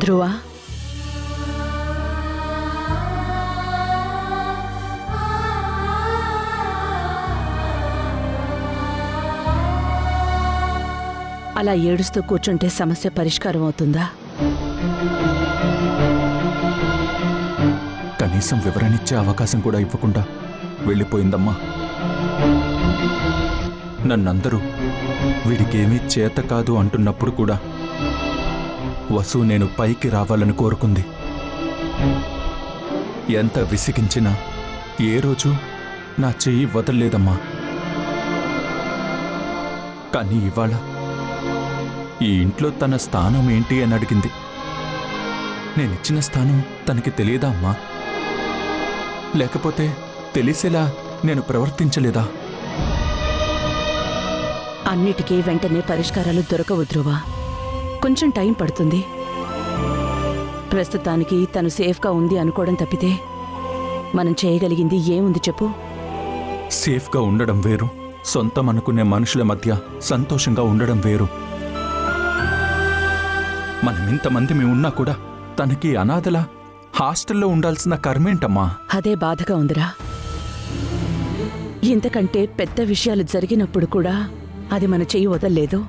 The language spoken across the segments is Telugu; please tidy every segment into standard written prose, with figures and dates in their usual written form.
ధ్రువ, అలా ఏడుస్తూ కూర్చుంటే సమస్య పరిష్కారం అవుతుందా? కనీసం వివరణిచ్చే అవకాశం కూడా ఇవ్వకుండా వెళ్ళిపోయిందమ్మా. నన్నందరూ వీడికేమీ చేత కాదు అంటున్నప్పుడు కూడా వసు నేను పైకి రావాలని కోరుకుంది. ఎంత విసిగించినా ఏ రోజు నా చెయ్యి వదల్లేదమ్మా. కానీ ఇవాళ ఈ ఇంట్లో తన స్థానం ఏంటి అని అడిగింది. నేనిచ్చిన స్థానం తనకి తెలియదా అమ్మా? లేకపోతే తెలిసేలా నేను ప్రవర్తించలేదా? అన్నిటికీ వెంటనే పరిష్కారాలు దొరకవు ధ్రువ. కొంచెం టైం పడుతుంది. ప్రస్తుతానికి తను సేఫ్గా ఉంది అనుకోవడం తప్పితే మనం చేయగలిగింది ఏముంది చెప్పు? సేఫ్గా ఉండడం వేరు, సొంతం అనుకునే మనుషుల మధ్య సంతోషంగా ఉండడం వేరు. మనమింతమంది ఉన్నా కూడా తనకి అనాథలా హాస్టల్లో ఉండాల్సిన కర్మేంటమ్మా? అదే బాధగా ఉందిరా. ఇంతకంటే పెద్ద విషయాలు జరిగినప్పుడు కూడా అది మన చెయ్యి వదల్లేదు.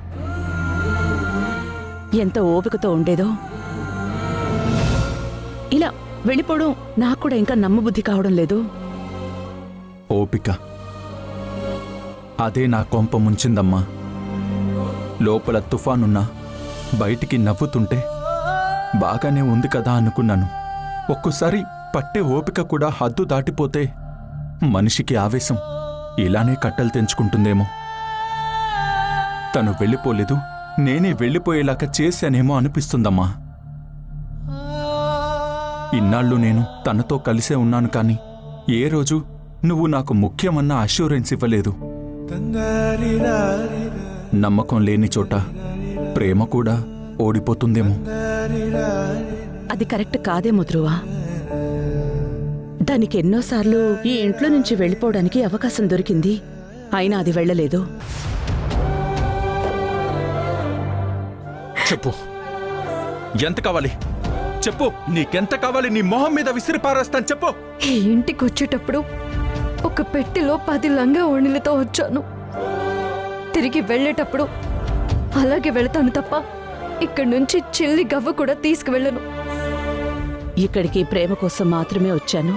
ఎంత ఓపికతో ఉండేదో. ఇలా వెళ్ళిపోవడం నాకు కూడా ఇంకా నమ్మబుద్ధి కావడం లేదు. ఓపిక అదే నా కొంప ముంచిందమ్మా. లోపల తుఫానున్నా బయటికి నవ్వుతుంటే బాగానే ఉంది కదా అనుకున్నాను. ఒక్కోసారి పట్టే ఓపిక కూడా హద్దు దాటిపోతే మనిషికి ఆవేశం ఇలానే కట్టలు తెంచుకుంటుందేమో. తను వెళ్ళిపోలేదు, నేనే వెళ్ళిపోయేలాగా చేశానేమో అనిపిస్తుందమ్మా. ఇన్నాళ్ళు నేను తనతో కలిసే ఉన్నాను, కానీ ఏ రోజు నువ్వు నాకు ముఖ్యమన్న అష్యూరెన్స్ ఇవ్వలేదు. నమ్మకం లేని చోట ప్రేమ కూడా ఓడిపోతుందేమో. అది కరెక్ట్ కాదేమో ధ్రువ. దానికి ఎన్నోసార్లు ఈ ఇంట్లో నుంచి వెళ్ళిపోవడానికి అవకాశం దొరికింది, అయినా అది వెళ్ళలేదు. చెప్పు, ఎంత కావాలి చెప్పు. నీకెంత కావాలి? నీ మొహం మీద విసిరి పారేస్తాను, చెప్పు. ఈ ఇంటికి వచ్చేటప్పుడు ఒక పెట్టెలో 10 లంగా ఓణీలతో వచ్చాను. తిరిగి వెళ్ళేటప్పుడు అలాగే వెళతాను తప్ప ఇక్కడి నుంచి చిల్లి గవ్వ కూడా తీసుకువెళ్ళను. ఇక్కడికి ప్రేమ కోసం మాత్రమే వచ్చాను,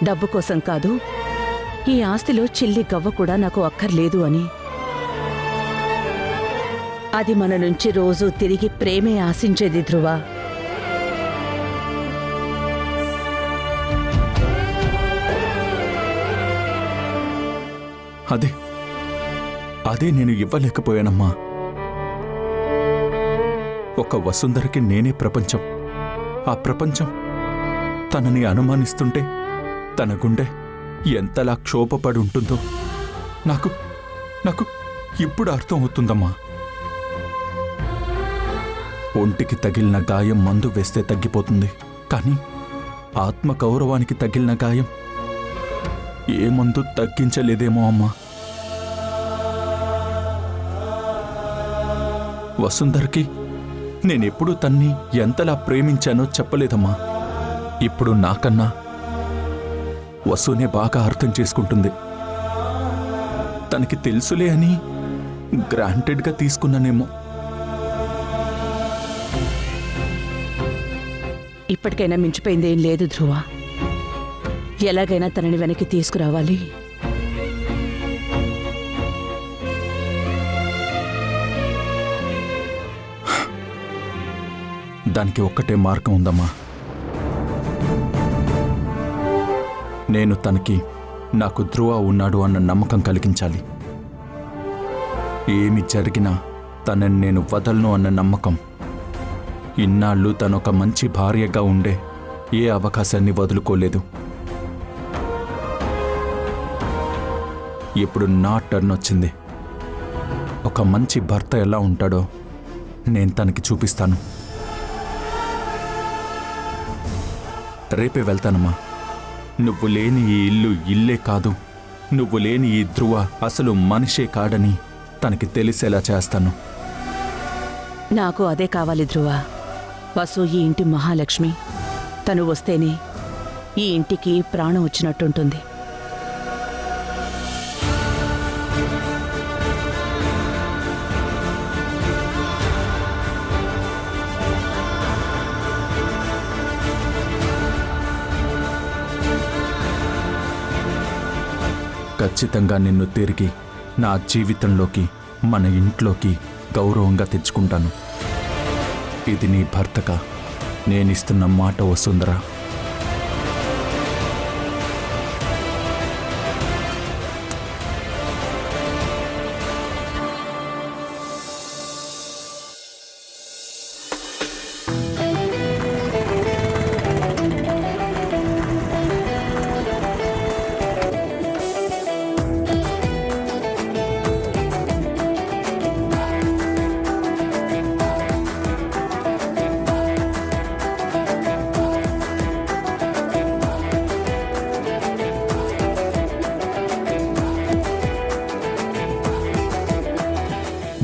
డబ్బు కోసం కాదు. ఈ ఆస్తిలో చిల్లి గవ్వ కూడా నాకు అక్కర్లేదు అని. అది మన నుంచి రోజు తిరిగి ప్రేమే ఆశించేది ధ్రువ. అదే నేను ఇవ్వలేకపోయానమ్మా. ఒక వసుంధరకి నేనే ప్రపంచం. ఆ ప్రపంచం తనని అనుమానిస్తుంటే తన గుండె ఎంతలా క్షోభపడి ఉంటుందో నాకు ఇప్పుడు అర్థం అవుతుందమ్మా. ఒంటికి తగిలిన గాయం మందు వేస్తే తగ్గిపోతుంది, కానీ ఆత్మగౌరవానికి తగిలిన గాయం ఏ మందు తగ్గించలేదేమో అమ్మా. వసుంధర్కి నేనెప్పుడు తన్ని ఎంతలా ప్రేమించానో చెప్పలేదమ్మా. ఇప్పుడు నాకన్నా వసునే బాగా అర్థం చేసుకుంటుంది. తనకి తెలుసులే అని గ్రాంటెడ్గా తీసుకున్నానేమో. ఇప్పటికైనా మించిపోయిందేం లేదు ధ్రువ. ఎలాగైనా తనని వెనక్కి తీసుకురావాలి. దానికి ఒక్కటే మార్గం ఉందమ్మా. నేను తనకి నాకు ధ్రువ ఉన్నాడు అన్న నమ్మకం కలిగించాలి. ఏమి జరిగినా తనని నేను వదలను అన్న నమ్మకం. ఇన్నాళ్ళు తనొక మంచి భార్యగా ఉండే ఏ అవకాశాన్ని వదులుకోలేదు. ఇప్పుడు నా టర్న్ వచ్చింది. ఒక మంచి భర్త ఎలా ఉంటాడో నేను తనకి చూపిస్తాను. రేపే వెళ్తానమ్మా. నువ్వు లేని ఈ ఇల్లు ఇల్లే కాదు, నువ్వు లేని ఈ ధ్రువ అసలు మనిషే కాడని తనకి తెలిసేలా చేస్తాను. నాకు అదే కావాలి ధ్రువ. వసు ఈ ఇంటి మహాలక్ష్మి. తను వస్తేనే ఈ ఇంటికి ప్రాణం వచ్చినట్టుంటుంది. ఖచ్చితంగా నిన్ను తిరిగి నా జీవితంలోకి, మన ఇంట్లోకి గౌరవంగా తెచ్చుకుంటాను. ఇది నీ భర్తగా నేనిస్తున్న మాట వసుంధరా.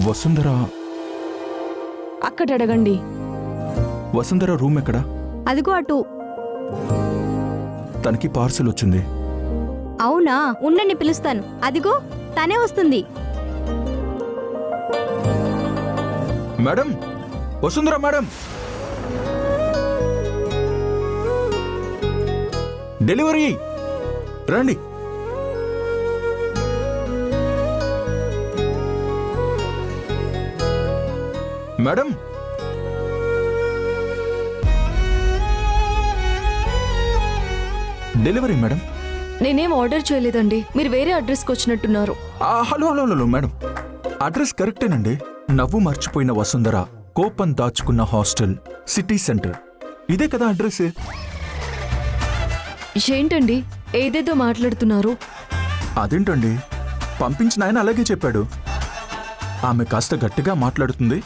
వసుంధర, అక్కడ అడగండి. వసుంధర రూమ్ ఎక్కడా? అదిగో అటు. తనకి పార్సల్ వచ్చింది. అవునా, ఉండండి పిలుస్తాను. అదిగో తనే వస్తుంది. మేడం, వసుంధర మేడం, డెలివరీ రండి. Madam, delivery madam. నేనేం ఆర్డర్ చేయలేదండి, మీరు వేరే అడ్రస్కి వచ్చినట్టున్నారు. Hello hello hello madam, address కరెక్టేనండి. నవ్వు మర్చిపోయిన వసుంధర, కోపం దాచుకున్న హాస్టల్, సిటీ సెంటర్, ఇదే కదా అడ్రస్? ఏంటండి ఏదేదో మాట్లాడుతున్నారు? అదేంటండి, పంపించిన ఆయన అలాగే చెప్పాడు. ఆమె కాస్త గట్టిగా మాట్లాడుతుంది,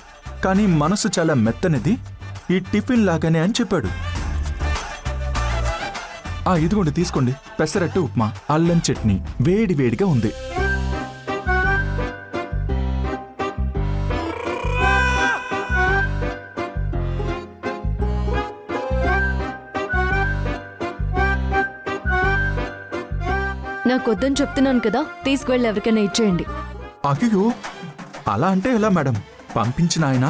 కానీ మనసు చాలా మెత్తనిది, ఈ టిఫిన్ లాగానే అని చెప్పాడు. ఇదిగోండి తీసుకోండి, పెసరట్టు ఉప్మా, అల్లం చట్నీ, వేడి వేడిగా ఉంది. నాకొద్దని చెప్తున్నాను కదా, తీసుకువెళ్ళి ఎవరికైనా ఇచ్చేయండి. అయ్యో, అలా అంటే ఎలా మేడం? పంపించిన ఆయన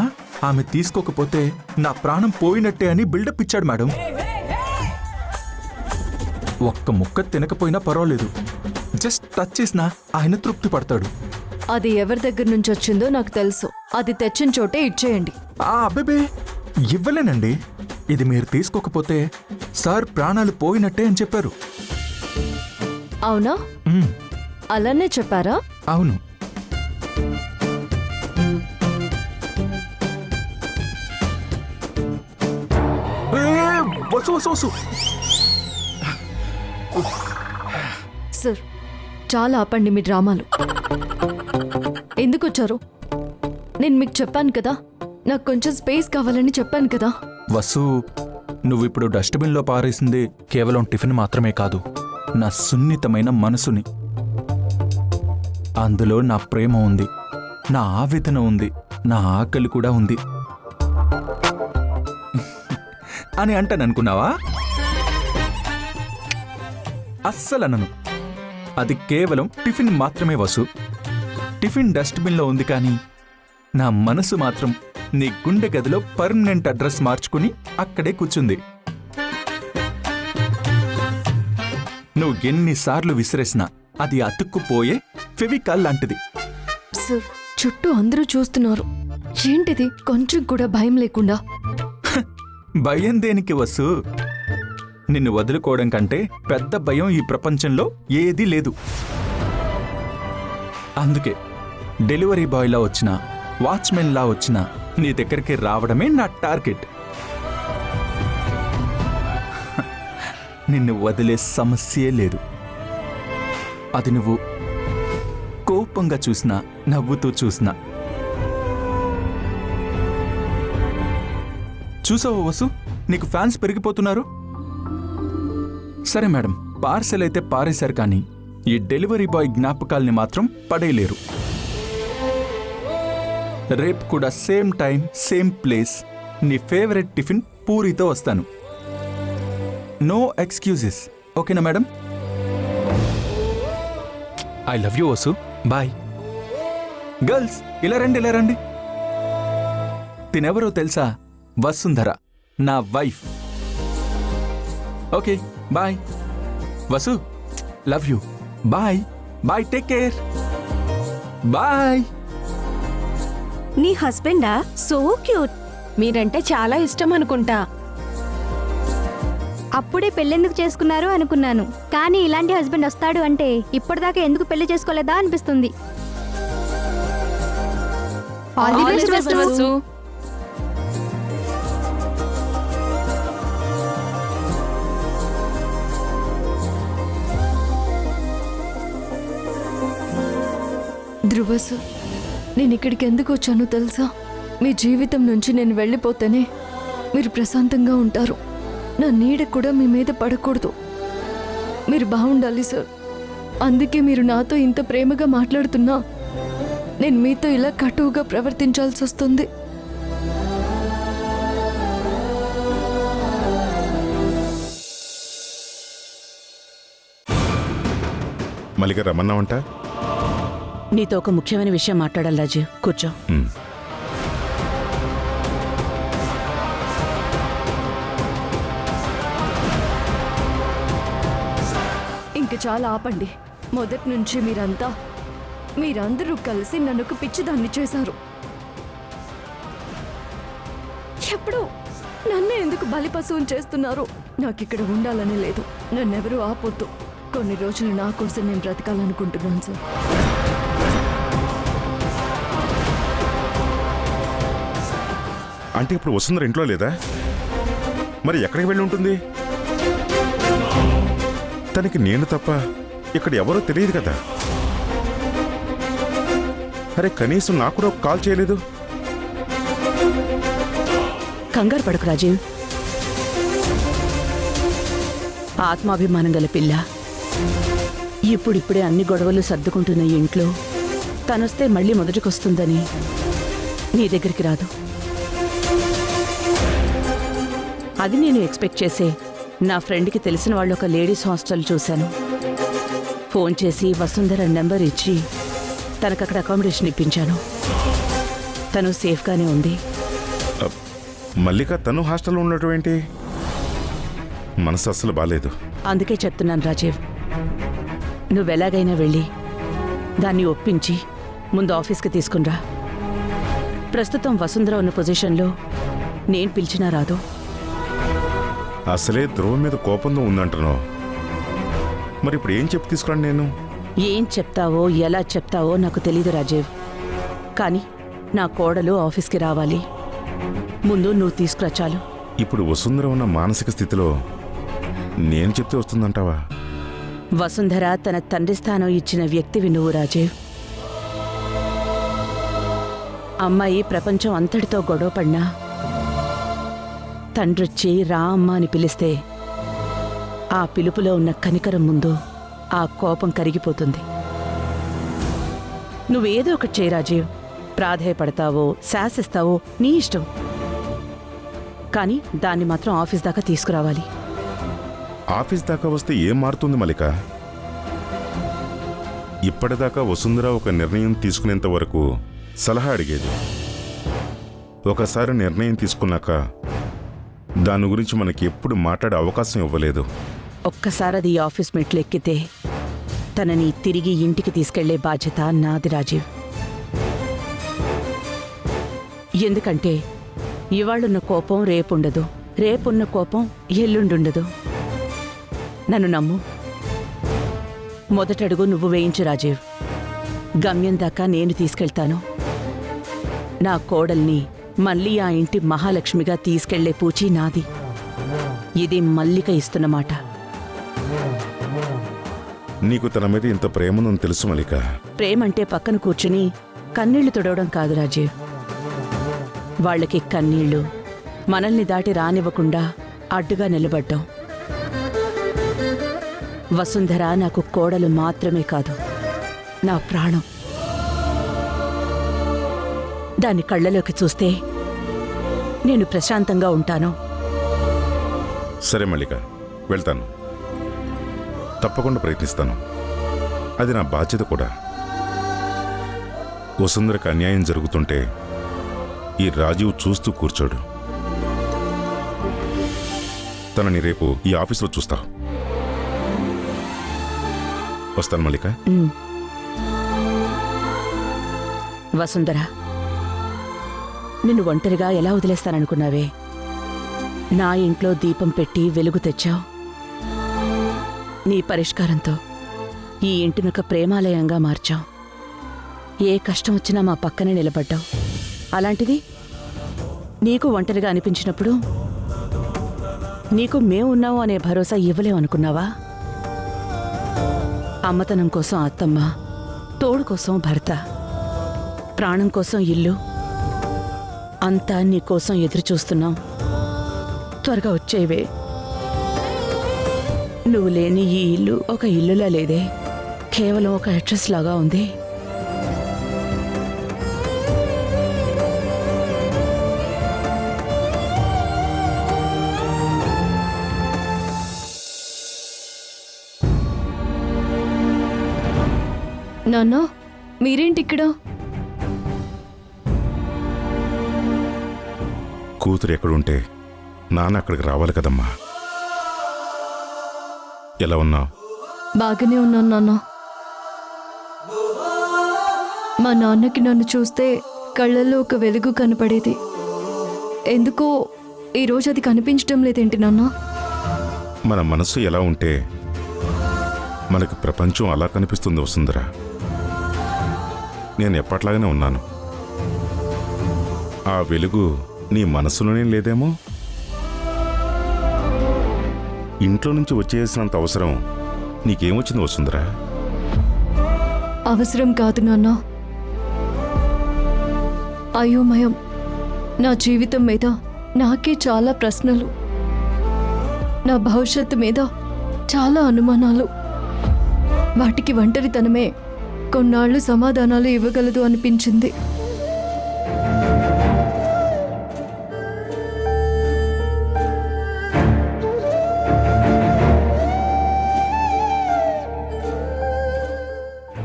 ఆమె తీసుకోకపోతే నా ప్రాణం పోయినట్టే అని బిల్డప్ ఇచ్చాడు మేడం. ఒక్క ముక్క తినకపోయినా పర్వాలేదు, జస్ట్ టచ్ చేసినా ఆయన తృప్తి పడతాడు. అది ఎవరి దగ్గర నుంచి వచ్చిందో నాకు తెలుసు. అది తెచ్చిన చోటే ఇచ్చేయండి. అబ్బే, ఇవ్వలేనండి. ఇది మీరు తీసుకోకపోతే సార్ ప్రాణాలు పోయినట్టే అని చెప్పారు. అవునా? అలానే చెప్పారా? అవును. సార్, చాలా ఆపండి మీ డ్రామాలు. ఎందుకు వచ్చారు? నేను మీకు చెప్పాను కదా, నాకు కొంచెం స్పేస్ కావాలని చెప్పాను కదా. వసు, నువ్విప్పుడు డస్ట్బిన్లో పారేసింది కేవలం టిఫిన్ మాత్రమే కాదు, నా సున్నితమైన మనసుని. అందులో నా ప్రేమ ఉంది, నా ఆవేదన ఉంది, నా ఆకలి కూడా ఉంది అని అంటాననుకున్నావా? అస్సలనను. అది కేవలం టిఫిన్ మాత్రమే వసు. టిఫిన్ డస్ట్బిన్లో ఉంది, కానీ నా మనసు మాత్రం నీ గుండె గదిలో పర్మనెంట్ అడ్రస్ మార్చుకుని అక్కడే కూర్చుంది. నువ్వు ఎన్నిసార్లు విసిరేసినా అది అతుక్కుపోయే ఫెవికాల్ లాంటిది. సార్, చుట్టూ అందరూ చూస్తున్నారు. ఏంటిది కొంచెం కూడా భయం లేకుండా? భయం దేనికి వసు? నిన్ను వదులుకోవడం కంటే పెద్ద భయం ఈ ప్రపంచంలో ఏదీ లేదు. అందుకే డెలివరీ బాయ్లా వచ్చినా, వాచ్మెన్లా వచ్చినా నీ దగ్గరికి రావడమే నా టార్గెట్. నిన్ను వదిలే సమస్యే లేదు. అది నువ్వు కోపంగా చూసినా నవ్వుతూ చూసినా. చూసావా వసు, నీకు ఫ్యాన్స్ పెరిగిపోతున్నారు. సరే మేడం, పార్సెల్ అయితే పారేశారు, కానీ ఈ డెలివరీ బాయ్ జ్ఞాపకాల్ని మాత్రం పడేయలేరు. రేపు కూడా సేమ్ టైం సేమ్ ప్లేస్ నీ ఫేవరెట్ టిఫిన్ పూరితో వస్తాను. నో ఎక్స్క్యూజెస్, ఓకేనా madam? I love you Vasu, bye. Girls ఇలా రండి, ఇలా రండి. తినెవరో తెలుసా? వసుంధర, నా wife. Okay bye Vasu, love you, bye bye, take care, bye. నీ హస్బెండా? So cute. మీరంటే చాలా ఇష్టం అనుకుంటా. అప్పుడే పెళ్ళెందుకు చేసుకున్నారు అనుకున్నాను, కానీ ఇలాంటి హస్బెండ్ వస్తాడు అంటే ఇప్పటిదాకా ఎందుకు పెళ్లి చేసుకోలేదా అనిపిస్తుంది. All the best, Vasu. Dhruva sir, నేను ఇక్కడికి ఎందుకు వచ్చానో తెలుసా? మీ జీవితం నుంచి నేను వెళ్ళిపోతేనే మీరు ప్రశాంతంగా ఉంటారు. నా నీడ కూడా మీ మీద పడకూడదు. మీరు బాగుండాలి సార్. అందుకే మీరు నాతో ఇంత ప్రేమగా మాట్లాడుతున్నా నేను మీతో ఇలా కటువుగా ప్రవర్తించాల్సి వస్తుంది. మల్లిక రమ్మన్నావంట? నీతో ఒక ముఖ్యమైన విషయం మాట్లాడాలి రాజీవ్, కూర్చో. ఇంక చాలా ఆపండి. మొదటి నుంచి మీరందరూ కలిసి నన్ను ఒక పిచ్చిదాన్ని చేశారు. ఎప్పుడు నన్ను ఎందుకు బలిపశువుని చేస్తున్నారు? నాకు ఇక్కడ ఉండాలని లేదు. నన్నెవరూ ఆపొద్దు. కొన్ని రోజులు నా కోసం నేను బ్రతకాలనుకుంటున్నాను సార్. అంటే ఇప్పుడు వసుంధర ఇంట్లో లేదా? మరి ఎక్కడికి వెళ్ళి ఉంటుంది? తనకి నేను తప్ప ఇక్కడ ఎవరో తెలియదు కదా. అరే, కనీసం నాకు కూడా ఒక కాల్ చేయలేదు. కంగారు పడకు రాజీవ్. ఆత్మాభిమానం గల పిల్ల. ఇప్పుడిప్పుడే అన్ని గొడవలు సర్దుకుంటున్న ఇంట్లో తనొస్తే మళ్ళీ మొదటికొస్తుందని నీ దగ్గరికి రాదు. అది నేను ఎక్స్పెక్ట్ చేసే నా ఫ్రెండ్కి తెలిసిన వాళ్ళు ఒక లేడీస్ హాస్టల్ చూశాను. ఫోన్ చేసి వసుంధర నెంబర్ ఇచ్చి తనకక్కడ అకామిడేషన్ ఇప్పించాను. తను సేఫ్గానే ఉంది. మల్లిక తను హాస్టల్లో ఉండటం ఏంటి? మనసు అస్సలు బాలేదు. అందుకే చెప్తున్నాను రాజీవ్, నువ్వెలాగైనా వెళ్ళి దాన్ని ఒప్పించి ముందు ఆఫీస్కి తీసుకునిరా. ప్రస్తుతం వసుంధర ఉన్న పొజిషన్లో నేను పిలిచినా రాదు. అసలే ధ్రువ మీద కోపంతో ఉందంటున్నావు. మరి ఇప్పుడు ఏం చెప్పి తీసుకురాను నేను? ఏం చెప్తావో ఎలా చెప్తావో నాకు తెలీదు రాజీవ్, కానీ నా కోడలు ఆఫీస్కి రావాలి. ముందు నువ్వు తీసుకురా చాలు. ఇప్పుడు వసుంధర ఉన్న మానసిక స్థితిలో నేను చెప్తే వస్తుందంటావా? వసుంధర తన తండ్రి స్థానం ఇచ్చిన వ్యక్తివి నువ్వు రాజీవ్. అమ్మాయి ప్రపంచం అంతటితో గొడవపడినా తండ్రొచ్చి రా అమ్మ అని పిలిస్తే ఆ పిలుపులో ఉన్న కనికరం ముందు ఆ కోపం కరిగిపోతుంది. నువ్వేదో ఒకటి చేయి రాజీవ్. ప్రాధేయపడతావో శాసిస్తావో నీ ఇష్టం, కానీ దాన్ని మాత్రం ఆఫీస్ దాకా తీసుకురావాలి. ఆఫీస్ దాకా వస్తే ఏం మారుతుంది మల్లిక? ఇప్పటిదాకా వసుంధర ఒక నిర్ణయం తీసుకునేంత వరకు సలహా అడిగేది. ఒకసారి నిర్ణయం తీసుకున్నాక దాని గురించి మనకి ఎప్పుడు మాట్లాడే అవకాశం ఇవ్వలేదు. ఒక్కసారి అది ఆఫీస్ మెట్లు ఎక్కితే తనని తిరిగి ఇంటికి తీసుకెళ్లే బాధ్యత నాది రాజీవ్. ఎందుకంటే ఇవాళున్న కోపం రేపుండదు, రేపున్న కోపం ఎల్లుండుండదు. నన్ను నమ్ము. మొదటడుగు నువ్వు వేయించు రాజీవ్. గమ్యం దాకా నేను తీసుకెళ్తాను. నా కోడల్ని మళ్ళీ ఆ ఇంటి మహాలక్ష్మిగా తీసుకెళ్లే పూచి నాది. ఇది మల్లిక ఇస్తున్నమాట. నీకు తన మీద ఇంత ప్రేమను తెలుసు మల్లిక. ప్రేమంటే పక్కన కూర్చుని కన్నీళ్లు తుడవడం కాదు రాజీవ్. వాళ్ళకి కన్నీళ్లు మనల్ని దాటి రానివ్వకుండా అడ్డుగా నిలబడ్డం. వసుంధర నాకు కోడలు మాత్రమే కాదు, నా ప్రాణం. దాని కళ్ళలోకి చూస్తే నేను ప్రశాంతంగా ఉంటాను. సరే మల్లిక, వెళ్తాను. తప్పకుండా ప్రయత్నిస్తాను. అది నా బాధ్యత కూడా. వసుంధరకు అన్యాయం జరుగుతుంటే ఈ రాజీవ్ చూస్తూ కూర్చోడు. తనని రేపు ఈ ఆఫీసులో చూస్తావు. వస్తాను మల్లిక. వసుంధర, నిన్ను ఒంటరిగా ఎలా వదిలేస్తాననుకున్నావే? నా ఇంట్లో దీపం పెట్టి వెలుగు తెచ్చావు. నీ పరిష్కారంతో ఈ ఇంటినొక ప్రేమాలయంగా మార్చావు. ఏ కష్టం వచ్చినా మా పక్కనే నిలబడ్డావు. అలాంటిది నీకు ఒంటరిగా అనిపించినప్పుడు నీకు మేమున్నావు అనే భరోసా ఇవ్వలేమనుకున్నావా? అమ్మతనం కోసం అత్తమ్మ, తోడు కోసం భర్త, ప్రాణం కోసం ఇల్లు, అంతా నీకోసం ఎదురుచూస్తున్నాం. త్వరగా వచ్చేవే. నువ్వు లేని ఈ ఇల్లు ఒక ఇల్లులా లేదే, కేవలం ఒక అడ్రస్ లాగా ఉంది. నాన్న, మీరేంటి ఇక్కడ? కూతురు ఎక్కడుంటే నాన్న అక్కడికి రావాలి కదమ్మా. ఎలా ఉన్నావు? బాగానే ఉన్నాను నాన్న. మా నాన్నకి నన్ను చూస్తే కళ్ళల్లో ఒక వెలుగు కనపడేది. ఎందుకో ఈరోజు అది కనిపించడం లేదేంటి నాన్న? మన మనసు ఎలా ఉంటే మనకు ప్రపంచం అలా కనిపిస్తుంది వసుంధర. నేను ఎప్పట్లాగానే ఉన్నాను. ఆ వెలుగు నీ మనసులోనే లేదేమో. ఇంట్లో నుంచి వచ్చేసినంత అవసరం నీకేమొచ్చింది వసుంధర? అవసరం కాదు నాన్న, అయోమయం. నా జీవితం మీద నాకే చాలా ప్రశ్నలు, నా భవిష్యత్తు మీద చాలా అనుమానాలు. వాటికి ఒంటరితనమే కొన్నాళ్ళు సమాధానాలు ఇవ్వగలదు అనిపించింది.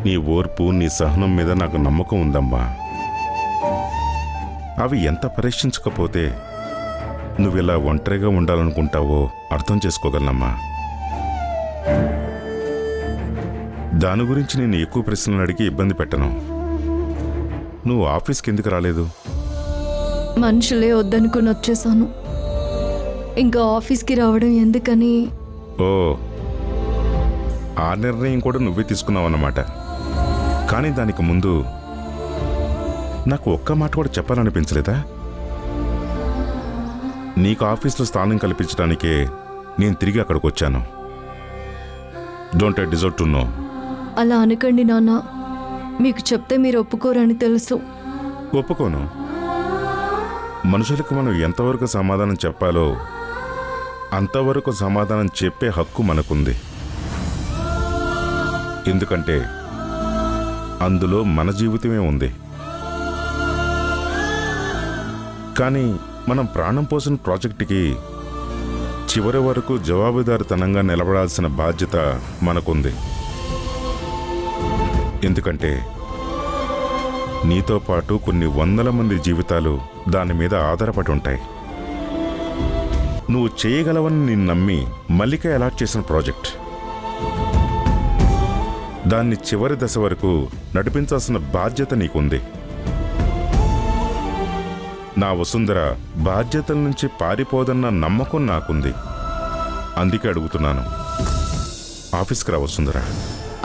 నీ ఓర్పు, నీ సహనం మీద నాకు నమ్మకం ఉందమ్మా. అవి ఎంత పరీక్షించకపోతే నువ్విలా ఒంటరిగా ఉండాలనుకుంటావో అర్థం చేసుకోగలనమ్మా. దాని గురించి నేను ఎక్కువ ప్రశ్నలు అడిగి ఇబ్బంది పెట్టను. నువ్వు ఆఫీస్కి ఎందుకు రాలేదు? మనుషులే వద్దనుకుని వచ్చేసాను. ఇంకా ఆఫీస్కి రావడం ఎందుకని. ఓ, ఆ నిర్ణయం కూడా నువ్వే తీసుకున్నావన్నమాట. కానీ దానికి ముందు నాకు ఒక్క మాట కూడా చెప్పాలనిపించలేదా? నీకు ఆఫీస్లో స్థానం కల్పించడానికే నేను తిరిగి అక్కడికి వచ్చాను. Don't I deserve to know? అలా అనకండి నాన్న. మీకు చెప్తే మీరు ఒప్పుకోరని తెలుసు. ఒప్పుకోను. మనుషులకు మనం ఎంతవరకు సమాధానం చెప్పాలో అంతవరకు సమాధానం చెప్పే హక్కు మనకుంది. ఎందుకంటే అందులో మన జీవితమే ఉంది. కానీ మనం ప్రాణం పోసిన ప్రాజెక్టుకి చివరి వరకు జవాబుదారితనంగా నిలబడాల్సిన బాధ్యత మనకుంది. ఎందుకంటే నీతో పాటు కొన్ని వందల మంది జీవితాలు దాని మీద ఆధారపడి ఉంటాయి. నువ్వు చేయగలవని నేను నమ్మి మల్లిక అలాట్ చేసిన ప్రాజెక్ట్, దాన్ని చివరి దశ వరకు నడిపించాల్సిన బాధ్యత నీకుంది. నా వసుంధర బాధ్యతల నుంచి పారిపోదన్న నమ్మకం నాకుంది. అందుకే అడుగుతున్నాను, ఆఫీస్కి రా వసుంధర.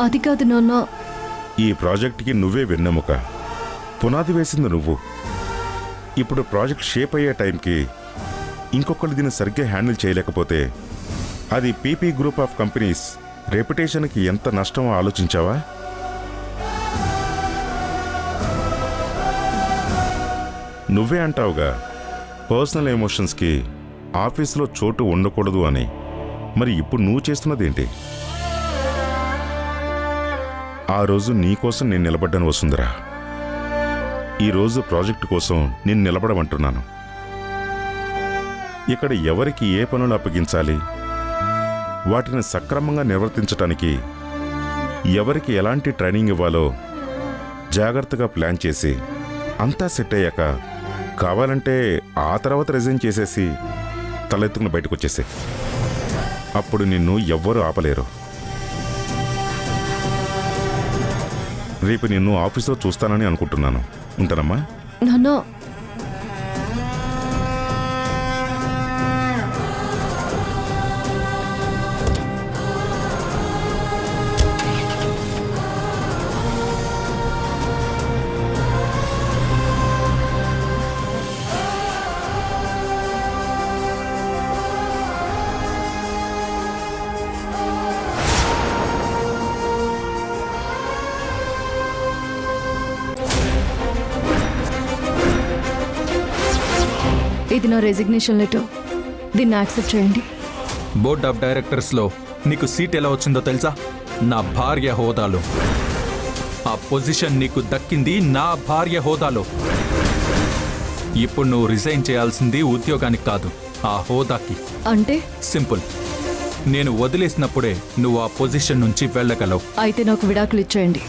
అది కాదు నాన్న. ఈ ప్రాజెక్ట్కి నువ్వే వెన్నెముక, పునాది వేసింది నువ్వు. ఇప్పుడు ప్రాజెక్ట్ షేప్ అయ్యే టైంకి ఇంకొకరు దీన్ని సరిగ్గా హ్యాండిల్ చేయలేకపోతే అది పీపీ గ్రూప్ ఆఫ్ కంపెనీస్ రెప్యుటేషన్కి ఎంత నష్టమో ఆలోచించావా? నువ్వే అంటావుగా పర్సనల్ ఎమోషన్స్కి ఆఫీసులో చోటు ఉండకూడదు అని. మరి ఇప్పుడు నువ్వు చేస్తున్నదేంటి? ఆ రోజు నీకోసం నేను నిలబడ్డాను వసుంధరా. ఈరోజు ప్రాజెక్టు కోసం నేను నిలబడమంటున్నాను. ఇక్కడ ఎవరికి ఏ పనులు అప్పగించాలి, వాటిని సక్రమంగా నిర్వర్తించటానికి ఎవరికి ఎలాంటి ట్రైనింగ్ ఇవ్వాలో జాగ్రత్తగా ప్లాన్ చేసి అంతా సెట్ అయ్యాక కావాలంటే ఆ తర్వాత రిజైన్ చేసేసి తలెత్తుకుని బయటకు వచ్చేసే. అప్పుడు నిన్ను ఎవ్వరూ ఆపలేరు. రేపు నిన్ను ఆఫీసులో చూస్తానని అనుకుంటున్నాను. ఉంటానమ్మా. నాన్న, ఇది నా రెసిగ్నేషన్ లెటర్. దీన్ని యాక్సెప్ట్ చేయండి. బోర్డ్ ఆఫ్ డైరెక్టర్స్లో నీకు సీట్ ఎలా వచ్చిందో తెలుసా? నా భార్య హోదాలో. ఆ పొజిషన్ నీకు దక్కింది నా భార్య హోదాలో. ఇప్పుడు నువ్వు రిజైన్ చేయాల్సింది ఉద్యోగానికి కాదు, ఆ హోదాకి. అంటే సింపుల్. నేను వదిలేసినప్పుడే నువ్వు ఆ పొజిషన్ నుంచి వెళ్ళగలవు. అయితే నాకు విడాకులు ఇచ్చేయండి.